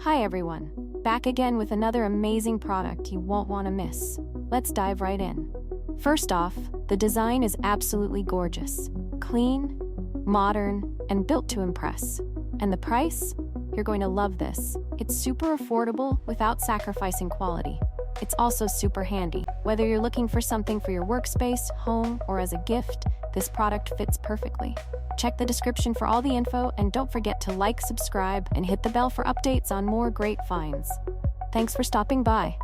Hi everyone, back again with another amazing product you won't want to miss. Let's dive right in. First off, the design is absolutely gorgeous. Clean, modern, and built to impress. And the price? You're going to love this. It's super affordable without sacrificing quality. It's also super handy. Whether you're looking for something for your workspace, home, or as a gift, this product fits perfectly. Check the description for all the info, and don't forget to like, subscribe, and hit the bell for updates on more great finds. Thanks for stopping by.